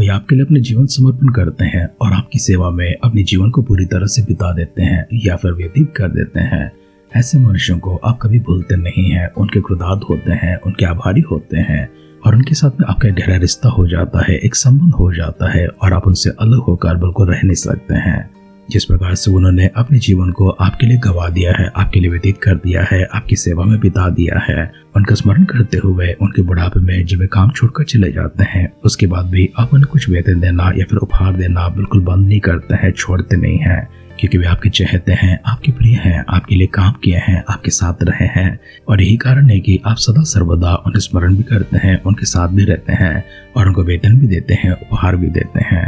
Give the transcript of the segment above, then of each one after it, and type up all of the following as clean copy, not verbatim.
कोई आपके लिए अपने जीवन समर्पण करते हैं और आपकी सेवा में अपने जीवन को पूरी तरह से बिता देते हैं या फिर व्यतीत कर देते हैं, ऐसे मनुष्यों को आप कभी भूलते नहीं हैं। उनके कृतज्ञ होते हैं, उनके आभारी होते हैं और उनके साथ में आपका गहरा रिश्ता हो जाता है, एक संबंध हो जाता है और आप उनसे अलग होकर बिल्कुल रह नहीं सकते हैं। जिस प्रकार से उन्होंने अपने जीवन को आपके लिए गवा दिया है, आपके लिए व्यतीत कर दिया है, आपकी सेवा में बिता दिया है, उनका स्मरण करते हुए उनके बुढ़ापे में जब वे काम छोड़कर चले जाते हैं, उसके बाद भी आप उन्हें कुछ वेतन देना या फिर उपहार देना बिल्कुल बंद नहीं करते हैं, छोड़ते नहीं हैं, क्योंकि वे आपके चाहते हैं, आपके प्रिय हैं, आपके लिए काम किए हैं, आपके साथ रहे हैं। और यही कारण है कि आप सदा सर्वदा उन्हें स्मरण भी करते हैं, उनके साथ भी रहते हैं और उनको वेतन भी देते हैं, उपहार भी देते हैं।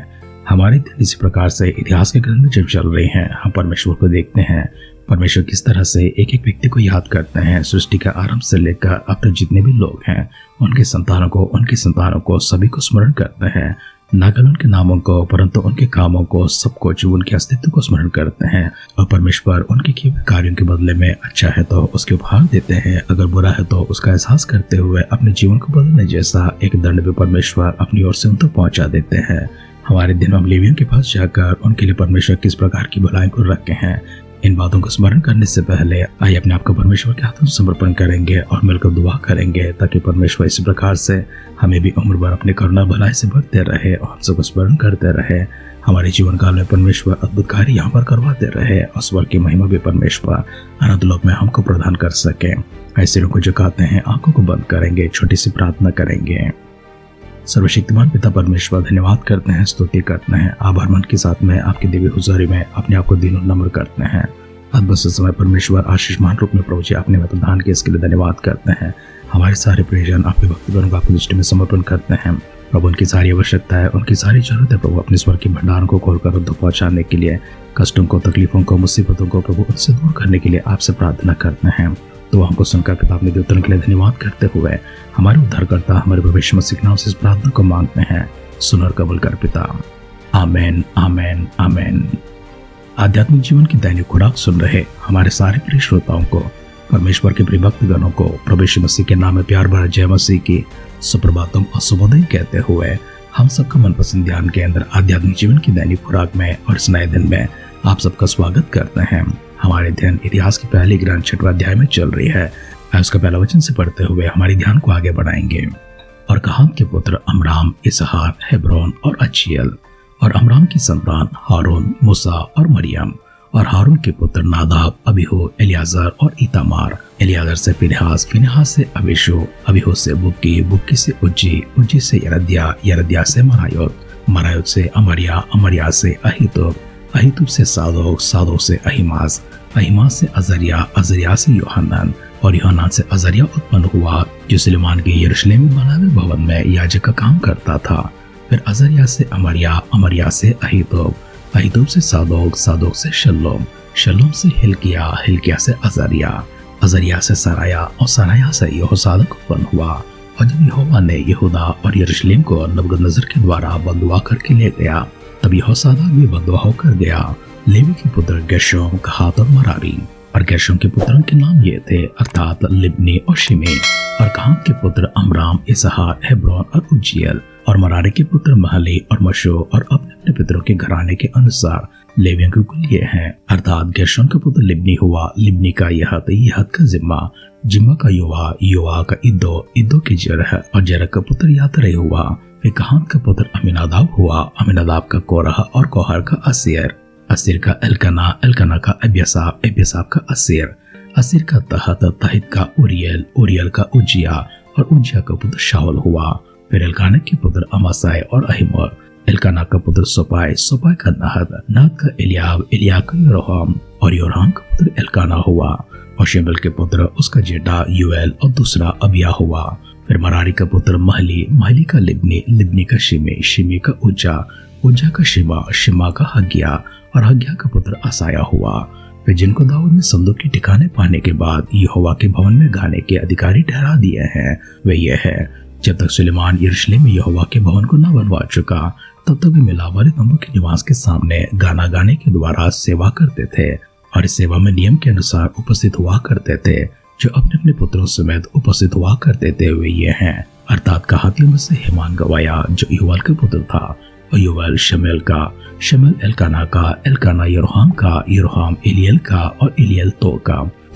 हमारे दिन इसी प्रकार से इतिहास के ग्रंथ में जब चल रहे हैं, हम परमेश्वर को देखते हैं, परमेश्वर किस तरह से एक एक व्यक्ति को याद करते हैं। सृष्टि का आरंभ से लेकर अब तक जितने भी लोग हैं, उनके संतानों को सभी को स्मरण करते हैं, न केवल उनके नामों को परंतु उनके कामों को, सब कुछ, उनके अस्तित्व को स्मरण करते हैं। और परमेश्वर उनके किए हुए कार्यों के बदले में अच्छा है तो उसके उपहार देते हैं, अगर बुरा है तो उसका एहसास करते हुए अपने जीवन को बदलने जैसा एक दंड भी परमेश्वर अपनी ओर से उन तक पहुंचा देते हैं। हमारे दिन हम लेवियों के पास जाकर उनके लिए परमेश्वर किस प्रकार की भलाई को रखे हैं, इन बातों को स्मरण करने से पहले आइए अपने आप को परमेश्वर के हाथों में समर्पण करेंगे और मिलकर दुआ करेंगे, ताकि परमेश्वर इसी प्रकार से हमें भी उम्र भर अपने करुणा भलाई से भरते रहे और हम सबको स्मरण करते रहे। हमारे जीवन काल में परमेश्वर अद्भुत कार्य यहाँ पर करवाते रहे और स्वर्ग की महिमा भी परमेश्वर अनंत लोक में हमको प्रदान कर सके। ऐसे लोगों को झुकाते हैं, आंखों को बंद करेंगे, छोटी सी प्रार्थना करेंगे। सर्वशक्तिमान पिता परमेश्वर, धन्यवाद करते हैं, स्तुति करते हैं, आभार मन के साथ में आपकी दिव्य हुजूरी में अपने आप को दीनों नम्र करते हैं। अद्भुत समय परमेश्वर आशीषमान रूप में प्रभु जी आपने प्रदान किया, इसके लिए धन्यवाद करते हैं। हमारे सारे प्रियजन आपके भक्तगणों को आपकी दृष्टि में समर्पण करते हैं। प्रभु उनकी सारी आवश्यकता है, उनकी सारी जरूरत है, प्रभु अपने स्वर्ग के भंडारों को खोलकर उन तक पहुंचाने के लिए, कष्टों को, तकलीफों को, मुसीबतों को प्रभु उनसे दूर करने के लिए आपसे प्रार्थना करते हैं। तो हमको सुनकर पिता अपने द्योतन के लिए धन्यवाद करते हुए हमारे उद्धारकर्ता हमारे प्रभु यीशु मसीह के नाम से इस प्रार्थना को मांगते हैं, सुन और कबूल कर पिता। आमेन, आमेन, आमेन। आध्यात्मिक जीवन की दैनिक खुराक सुन रहे हमारे सारे प्रिय श्रोताओं को, परमेश्वर के प्रिय भक्तगणों को प्रभु यीशु मसीह के नाम में प्यार भरा जय मसीह की सुप्रभातम और शुभोदय कहते हुए हम सबका मनपसंद ध्यान के अंदर आध्यात्मिक जीवन की दैनिक खुराक में और इस नए दिन में आप सबका स्वागत करते हैं। हमारे ध्यान इतिहास की पहली ग्रंथ 6वां अध्याय में चल रही है। उसका पहला वचन से पढ़ते हुए हमारे ध्यान को आगे बढ़ाएंगे। और कहात के पुत्र अमराम, इसहार, हेब्रोन और अचियल, और अमराम की संतान हारून, मूसा और मरियम, और हारून के पुत्र नादाब, अबीहू, एलियाजर और इतामार, एलियाजर से फिनेहास, फिनेहास से अबीशू, अबीहू से बुक्की, बुक्की से उज्जी, उज्जी से यरद्या, यरद्या से मरायोत, मरायोत से अमरिया, अमरिया से अहीतूब, अहीतूब से सादोक, सादोक से अहीमास, अहीमास से अजरिया, अजरिया से योहनान, और योहनान से अजरिया उत्पन्न हुआ, जो सुलेमान के यरूशलेम में बना हुए भवन में याजक का काम करता था। फिर अजरिया से अमरिया, अमरिया से अहीतूब, अहीतूब से सादोक, सादोक से शल्लोम, शल्लोम से हिल्किया, हिल्किया से अजरिया, अजरिया से सराया, और सराया से यहोसादाक उत्पन्न हुआ। और जब यहोवा ने यहूदा और यरूशलेम को नबूकदनेस्सर के द्वारा बंधुआ करके ले गया, तब यहोसादाक भी बंधुआ होकर गया। लेवी के पुत्र गेर्शोम, कहात और मरारी, और गेर्शोम के पुत्रों के नाम ये थे, अर्थात लिब्नी और शिमी। और कहात के पुत्र अमराम, इसहार, हेब्रोन और उज्जियल, और मरारी के पुत्र महली और मशो, और अपने अपने पितरों के घराने के अनुसार लेवियों के कुल ये हैं, अर्थात गेर्शोम का पुत्र लिब्नी हुआ, लिब्नी का यहत, यहत का जिम्मा, जिम्मा का योआ, योआ का इद्दो, इद्दो की जरह, और जरह का पुत्र यातरे हुआ। फिर कहात का पुत्र अमीनादाब हुआ, अमीनादाब का कोरह, और कोहर का असीर, असीर का एल्कना, एल्कना का अब्यासाप, अब्यासाप का असीर, असीर का तहत, तहित का उरियल, उरियल का उज्जिया, और उज्जिया का पुत्र शाऊल हुआ। फिर एल्काना के पुत्र अमासाय और अहीमोर, एल्काना का पुत्र सोपाय, सोपाय का नहत, नहत का एलियाब, एलियाब का योराम, और योराम का पुत्र एल्काना हुआ। और शेबल के पुत्र उसका जेठा यूएल, और दूसरा अबिया हुआ। फिर मरारी का पुत्र महली, महली का लिब्नी, लिब्नी का शिमी, शिमी का उज्जा, उज्जा का शिमा, शिमा का हग्या, और हग्या का पुत्र असाया हुआ। फिर जिनको दाऊद ने संदूक के ठिकाने पाने के बाद यहोवा के भवन में गाने के अधिकारी ठहरा दिए हैं, वे ये है, जब तक सुलेमान यरूशलेम में यहोवा के भवन को न बनवा चुका, तब तक वे मिलाप वाले तंबू के निवास के सामने गाना गाने के द्वारा सेवा करते थे, और इस सेवा में नियम के अनुसार उपस्थित हुआ करते थे। जो अपने अपने पुत्रों समेत उपस्थित हुआ करते थे वे ये हैं, अर्थात कहातियों में से हेमान गवाया, जो यूवाल का पुत्र था, और योवेल शमेल का, शमेल एल्काना का, एल्काना यरोहाम का, यरोहाम एलियल का और एलियल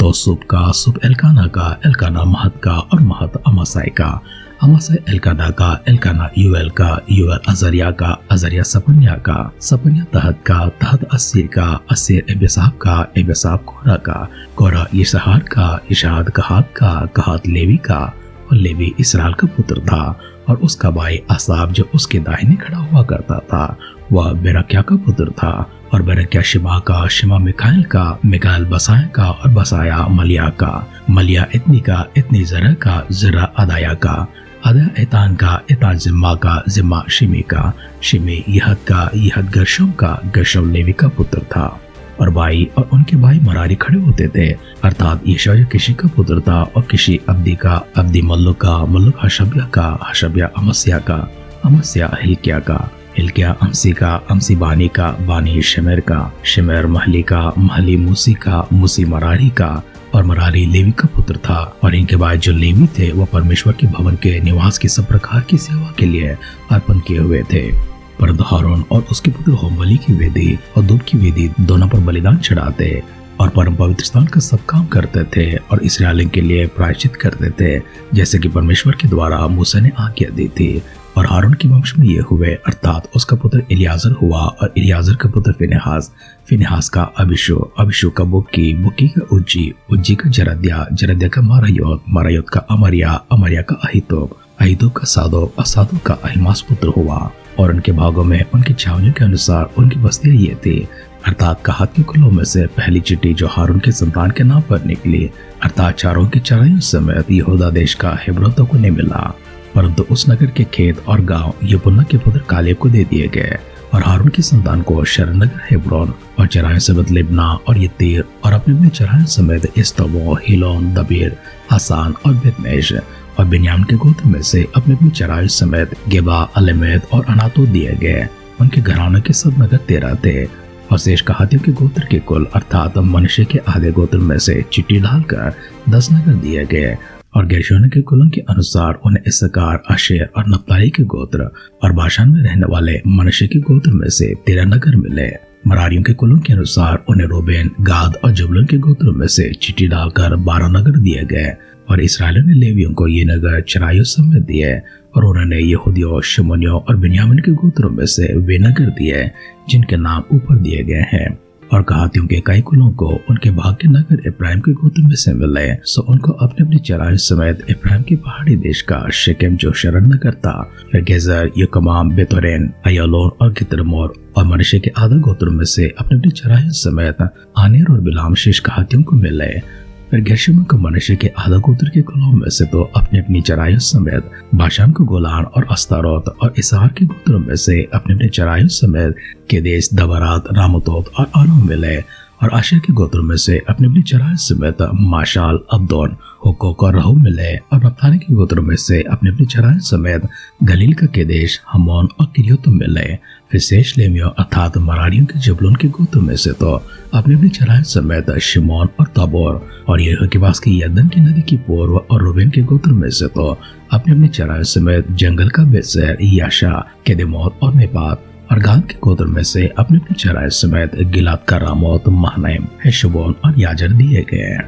तो सुब का, सुब एल्काना का, एल्काना महत का और महत अमासाई का, अमासाई एल्काना का, एल्काना यूएल का, यूएल अजरिया का, अजरिया सपन्या का, सपन्या तहत का, तहत अस्सीर का, अस्सीर एबेसाब का, एबेसाब कोरा का, कोरा यिसहार का, यिसहार कहात का, कहात लेवी का और लेवी इसराइल का पुत्र था। और उसका भाई असाब जो उसके दाहिने खड़ा हुआ करता था वह बेरक्या का पुत्र था। और बेरक्या शिमा का, शिमा मिकाएल का, मिकाएल बसाया का और बसाया मलिया का, मलिया इतनी का, इतनी जरा का, जरा अदाया का, अदा एतान का, एतान जिम्मा का, जिम्मा शिमी का, शिमी यहद का, यहद गर्शम का, गर्शम लेवी का पुत्र था। और भाई और उनके भाई मरारी खड़े होते थे, अर्थात यशा जो किसी का पुत्र था और किसी अब्दी का, अब्दी मल्लुक का, मल्लुक हशब्या का, हशब्या अमस्या का, अमस्या हिल्किया का, हिल्किया अमसी का, अमसी बानी का, बानी शेमेर का, शेमेर महली का, महली मूसी का, मूसी मरारी का और मरारी लेवी का पुत्र था। और इनके बाद जो लेवी थे वो परमेश्वर के भवन के निवास की सब प्रकार की सेवा के लिए अर्पण किए हुए थे। परंतु हारून और उसके पुत्र होमबलि की वेदी और दूध की वेदी दोनों पर बलिदान चढ़ाते और परम पवित्र स्थान का सब काम करते थे और इस्राएलियों के लिए प्रायश्चित करते थे, जैसे कि परमेश्वर के द्वारा मूसा ने आज्ञा दी थी। और हारून के वंश में ये हुए, अर्थात उसका पुत्र इलियाजर हुआ और इलियाजर का पुत्र फिनेहास, फिनेहास का अभिषो, अभिषो का बुक्की, बुक्की का उज्जी, उज्जी का जरद्या, जरद्या का मारायोत, मारायोत का अमरिया, अमरिया का अहितोब, अहितोब का सादोक और सादोक का अहिमास पुत्र हुआ। और उनके भागों में उनकी छावनियों के अनुसार उनकी बस्तियां ये थी, अर्थात कहात के कुलों में से पहली चिट्ठी जो हारून के संतान के नाम पर निकली, अर्थात चारों की चराइयों समेत यहूदा देश का हेब्रोन को नहीं मिला, परंतु उस नगर के खेत और गांव यपुन्ना के पुत्र कालेब को दे दिए गए। और हारून की संतान को शरण नगर हेब्रोन और चराइयों समेत लिब्ना और यत्तीर और अपने चराइयों समेत इस्तबो, हिलोन, दबीर, हसान और बेतमेश और बिन्यामीन के गोत्र में से अपने चराइयों समेत गेबा, अलेमेत और अनातो दिए गए। उनके घरानों के सब नगर 13 थे। और शेष कहातियों के गोत्र के कुल अर्थात मनुष्य के आधे गोत्र में से चिट्ठी डालकर 10 नगर दिए गए। और गेर्शोन के कुलों के अनुसार उन्हें इस्साकार, आशेर और नप्ताली के गोत्र और बाशान में रहने वाले मनुष्य के गोत्र में से 13 नगर मिले। मरारियों के कुलों के अनुसार उन्हें रूबेन, गाद और जबूलून के गोत्रों में से चिट्ठी डालकर 12 नगर दिए गए। और इस्राएलियों ने लेवियों को ये नगर चराइयों समेत दिए। और उन्होंने यहूदियों, शमोनियों और बिन्यामीन के गोत्रों में से वे नगर दिए जिनके नाम ऊपर दिए गए हैं। और कहातियों के कई कुलों को उनके भाग के नगर इब्राहिम के गोत्र में से मिले, सो उनको अपने अपने चराइयों समेत इब्राहिम के पहाड़ी देश का शेकेम जो शरण नगर था, फिर गेजर, यकमाम, बेतोरेन, अयलोन और गितरमोर और मनुष्य के आधा गोत्रों में से अपने अपने चराइयों समेत आनेर और बिलाम शेष कहातियों को मिले। फिर गेर्शोन को मनुष्य के आधा गोत्र के कुलों में से तो अपनी अपनी चराइयों समेत बाशान को गोलान और अस्तारोत और इसार के गोत्रों में से अपने अपने चराइयों समेत केदेश, दबरात, रामतोत और आनो मिले। और आशेर के गोत्रों में से अपने अपनी चराइयों समेत माशाल, अब्दोन, हुक्कोक और रहू मिले। और नप्ताली के गोत्रों में से अपने अपनी चराइयों समेत गलील का केदेश, हमोन और किरियोतुम मिले। फिर शेष लेवियों अर्थात मरारियों के जबूलून के गोत्रों में से तो अपने अपनी चराइयों समेत शिमोन और तबोर और यरीहो के पास की यरदन की नदी की पूर्व और रूबेन के गोत्र में से तो अपने अपनी चराइयों समेत जंगल का बेतसेर, याशा, केदेमोत और मेपात। और गाद के गोत्र में से अपने अपनी चराइयों समेत गिलाद का रामोत, महनैम, हेशबोन और याजर दिए गए।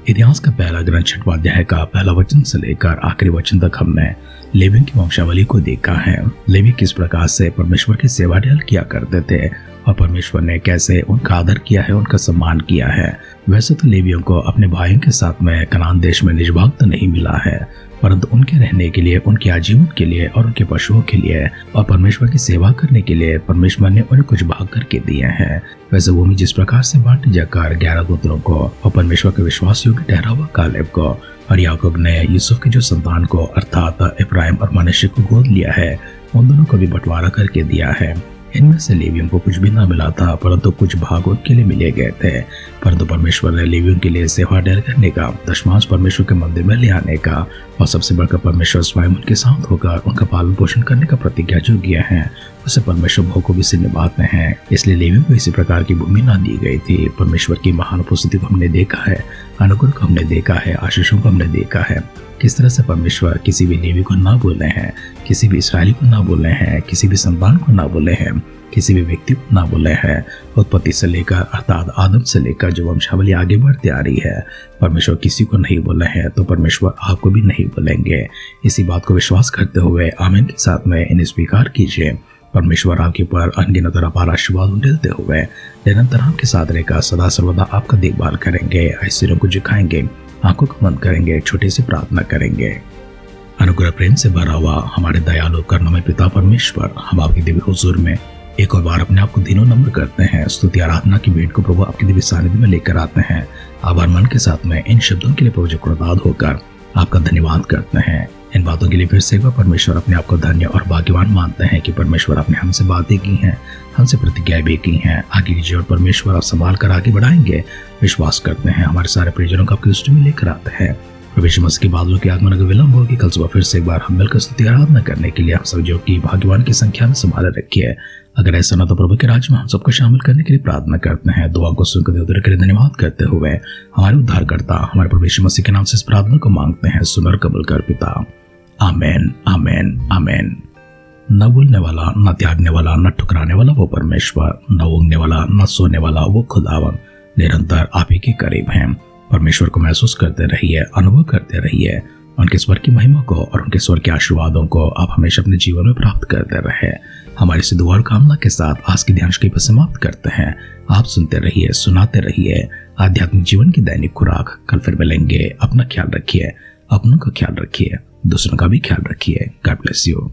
इतिहास का पहला ग्रंथ 6वां अध्याय का पहला वचन से लेकर आखिरी वचन तक हमने लेवियों की वंशावली को देखा है। लेवी किस प्रकार से परमेश्वर की सेवा टहल किया करते थे और परमेश्वर ने कैसे उनका आदर किया है, उनका सम्मान किया है। वैसे तो लेवियों को अपने भाइयों के साथ में कनान देश में निज भाग तो नहीं मिला है, परंतु उनके रहने के लिए, उनके आजीवन के लिए और उनके पशुओं के लिए और परमेश्वर की सेवा करने के लिए परमेश्वर ने उन्हें कुछ भाग करके दिए हैं। वैसे भूमि जिस प्रकार से बांटी जाकर 11 गोत्रों को और परमेश्वर के विश्वास योग्य ठहरा हुआ कालेब को और याकूब ने यूसुफ के जो संतान को अर्थात इब्राहिम और मनुष्य को गोद लिया है, उन दोनों को भी बंटवारा करके दिया है। इनमें से लेवियों को कुछ भी न मिला था, परंतु कुछ भाग उनके लिए मिले गए थे। परंतु परमेश्वर ने लेवियों के लिए सेवा टहल करने का, दशमांश परमेश्वर के मंदिर में ले आने का और सबसे बढ़कर परमेश्वर स्वयं उनके साथ होकर उनका पालन पोषण करने का प्रतिज्ञा जो किया है, उसे परमेश्वर बहुखूबी से निभाते हैं। इसलिए लेवियों को इसी प्रकार की भूमि ना दी गई थी। परमेश्वर की महान उपस्थिति को हमने देखा है, अनुग्रह को हमने देखा है, आशीषों को हमने देखा है। किस तरह से परमेश्वर किसी भी लेवी को ना बोले हैं, किसी भी इस्राएली को ना बोले हैं, किसी भी संतान को ना बोले हैं, किसी भी व्यक्ति को ना बोले हैं। उत्पत्ति से लेकर अर्थात आदम से लेकर जो वंशावली आगे बढ़ती आ रही है, परमेश्वर किसी को नहीं बोले हैं तो परमेश्वर आपको भी नहीं बोलेंगे। इसी बात को विश्वास करते हुए आमीन के साथ में इन्हें स्वीकार कीजिए। परमेश्वर आपके ऊपर अनगिनत और अपार आशीर्वाद उंडेलते हुए निरंतर आपके साथ रहकर सदा सर्वदा आपका देखभाल करेंगे, ऐश्वर्यों को झुकाएंगे, आंखों को बंद करेंगे, छोटी सी प्रार्थना करेंगे। अनुग्रह प्रेम से भरा हुआ हमारे दयालु करुणामय पिता परमेश्वर, हम आपकी दिव्य हुजूर में एक और बार अपने आप को दिनों नम्र करते हैं। स्तुति आराधना की भेंट को प्रभु आपके दिव्य सानिध्य में लेकर आते हैं। आभार मन के साथ में इन शब्दों के लिए प्रभु कृतज्ञ होकर आपका धन्यवाद करते हैं। इन बातों के लिए फिर से एक बार परमेश्वर अपने आप को धन्य और भाग्यवान मानते हैं कि परमेश्वर आपने हमसे बातें की हैं, हमसे प्रतिज्ञाएं भी की हैं। आगे की जीवन परमेश्वर आप संभाल कर आगे बढ़ाएंगे, विश्वास करते हैं। हमारे सारे परिजनों को आपकी दृष्टि में लेकर आते हैं। प्रभु मसीह के बादलों के आगमन अगर विलंब होगी, कल सुबह फिर से एक बार हम मिलकर स्तुति आराधना करने के लिए आप सब जो की भाग्यवान की संख्या में संभाले रखिए। अगर ऐसा ना तो प्रभु के राज्य में हम सबको शामिल करने के लिए प्रार्थना करते हैं। दुआ को सुनकर उधर के लिए धन्यवाद करते हुए हमारे उद्धारकर्ता हमारे प्रभु यीशु मसीह के नाम से इस प्रार्थना को मांगते हैं। सुन और कबूल कर पिता, आमेन आमेन आमेन। न बोलने वाला, न त्यागने वाला, न ठुकराने वाला वो परमेश्वर, न ऊँघने वाला, न सोने वाला वो खुदावन निरंतर आप ही के करीब हैं। परमेश्वर को महसूस करते रहिए, अनुभव करते रहिए। उनके स्वर की महिमा को और उनके स्वर के आशीर्वादों को आप हमेशा अपने जीवन में प्राप्त करते रहे। हमारी इस दुआ और कामना के साथ आज की ध्यान की समाप्त करते हैं। आप सुनते रहिए, सुनाते रहिए आध्यात्मिक जीवन की दैनिक खुराक। कल फिर मिलेंगे। अपना ख्याल रखिए, अपनों का ख्याल रखिए, दूसरों का भी ख्याल रखिए। God bless you.